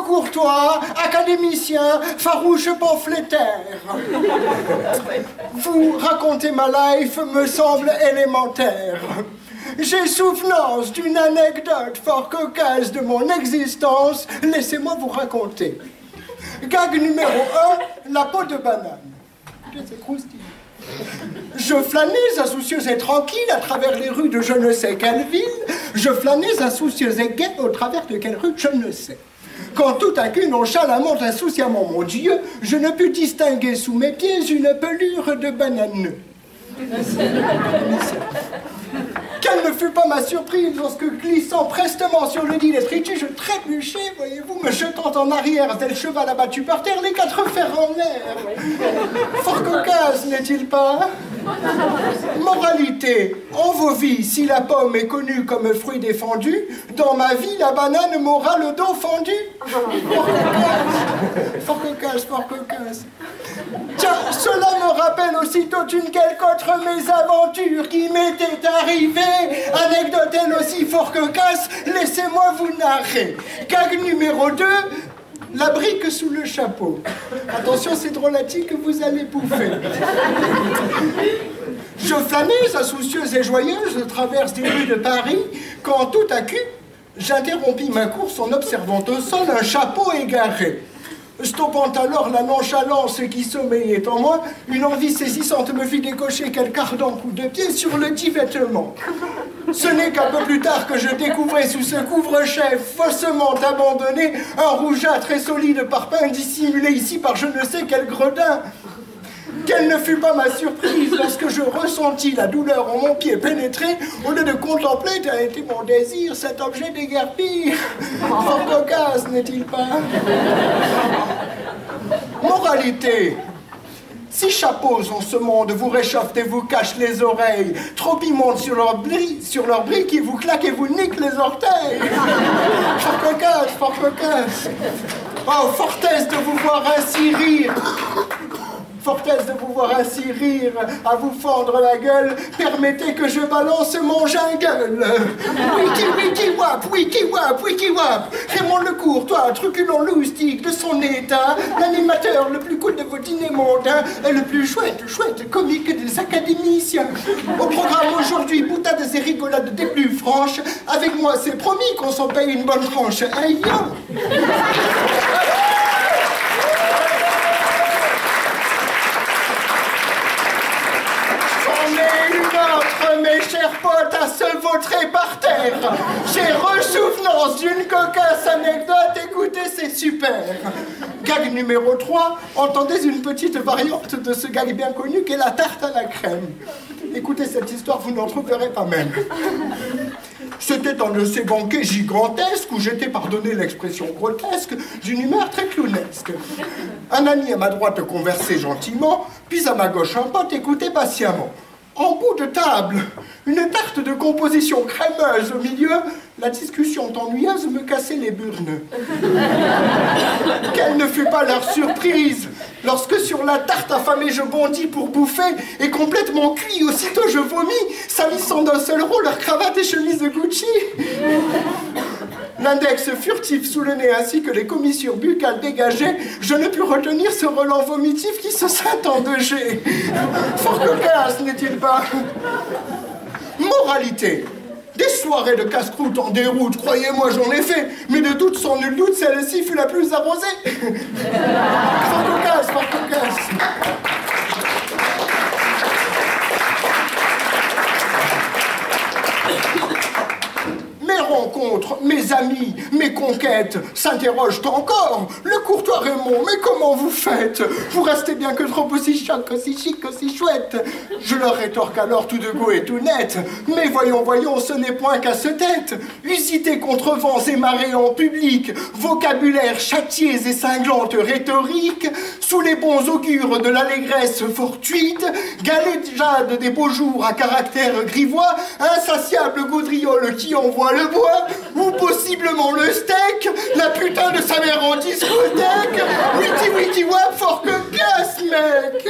courtois, académicien, farouche pamphlétaire. Vous raconter ma life me semble élémentaire. J'ai souvenance d'une anecdote fort cocasse de mon existence. Laissez-moi vous raconter. Gag numéro 1, la peau de banane. C'est croustillant. Je flânais insoucieuse et tranquille à travers les rues de je ne sais quelle ville. Je flânais insoucieuse et gaie au travers de quelle rue je ne sais. Quand tout à coup, nonchalamment, insouciamment, mon Dieu, je ne pus distinguer sous mes pieds une pelure de banane. Quelle ne fut pas ma surprise lorsque, glissant prestement sur le dit d'étrier, je trébuchais, voyez-vous, me jetant en arrière tel cheval abattu par terre, les quatre fers en l'air. Fort cocasse, n'est-il pas? Moralité, en vos vies, si la pomme est connue comme fruit défendu, dans ma vie, la banane m'aura le dos fendu. Fort cocasse, fort cocasse. Tiens, cela me rappelle aussitôt une quelque autre mésaventure qui m'était arrivée. Anecdote elle aussi fort cocasse, laissez-moi vous narrer. Gag numéro 2, la brique sous le chapeau. Attention, c'est drôlatique que vous allez bouffer. Je flânais, insoucieuse et joyeuse, traverse des rues de Paris, quand tout à coup, j'interrompis ma course en observant au sol un chapeau égaré. Stoppant alors la nonchalance qui sommeillait en moi, une envie saisissante me fit décocher quelque ardent coup de pied sur le dit vêtement. Ce n'est qu'un peu plus tard que je découvrais sous ce couvre-chef faussement abandonné un rougeâtre et solide parpaing dissimulé ici par je ne sais quel gredin. Quelle ne fut pas ma surprise lorsque je ressentis la douleur en mon pied pénétré, au lieu de contempler, tel était mon désir, cet objet déguerpi. Fort cocasse, n'est-il pas? Moralité. Si chapeaux en ce monde vous réchauffent et vous cachent les oreilles, trop immondes sur leur briques et vous claquent et vous niquent les orteils. Fort cocasse, fort cocasse. Oh, fortesse de vous voir ainsi rire. Fortesse de vous voir ainsi rire, à vous fendre la gueule, permettez que je balance mon jungle. Wiki wiki wap, wiki wap, wiki wap. Raymond le Courtois, truculent loustique de son état, l'animateur le plus cool de vos dîners mondains, et le plus chouette comique des académiciens. Au programme aujourd'hui, boutades et rigolades des plus franches. Avec moi, c'est promis qu'on s'en paye une bonne tranche. Aïe! Mes chers potes, à se vautrer par terre. J'ai ressouvenance d'une cocasse anecdote, écoutez, c'est super. Gag numéro 3, entendez une petite variante de ce gag bien connu qu'est la tarte à la crème. Écoutez cette histoire, vous n'en trouverez pas même. C'était dans de ces banquets gigantesques où j'étais, pardonné l'expression grotesque, d'une humeur très clownesque. Un ami à ma droite conversait gentiment, puis à ma gauche un pote écoutait patiemment. En bout de table, une tarte de composition crémeuse au milieu, la discussion ennuyeuse me cassait les burnes. Quelle ne fut pas leur surprise lorsque sur la tarte affamée je bondis pour bouffer et complètement cuit, aussitôt je vomis, salissant d'un seul rôle leur cravate et chemise de Gucci. L'index furtif sous le nez ainsi que les commissures buccales dégagées, je ne pus retenir ce relent vomitif qui se scinde en 2G. Fort cocasse, n'est-il pas? Moralité. Des soirées de casse-croûte en déroute, croyez-moi, j'en ai fait, mais de doute sans nul doute, celle-ci fut la plus arrosée. Fort cocasse, fort cocasse. Mes rencontres, mes amis, mes conquêtes s'interrogent encore. Le Courtois Raymond, mais comment vous faites? Vous restez bien que trop aussi choc, aussi chic, aussi chouette. Je leur rétorque alors tout de go et tout net. Mais voyons, voyons, ce n'est point qu'à ce tête. Usité contre vents et marées en public, vocabulaire châtiés et cinglante rhétorique, sous les bons augures de l'allégresse fortuite, galéjade des beaux jours à caractère grivois, insatiable gaudriole qui envoie le bois, ou possiblement le steak, la putain de sa mère en discothèque. Wiki wiki wap, fort que casse, mec.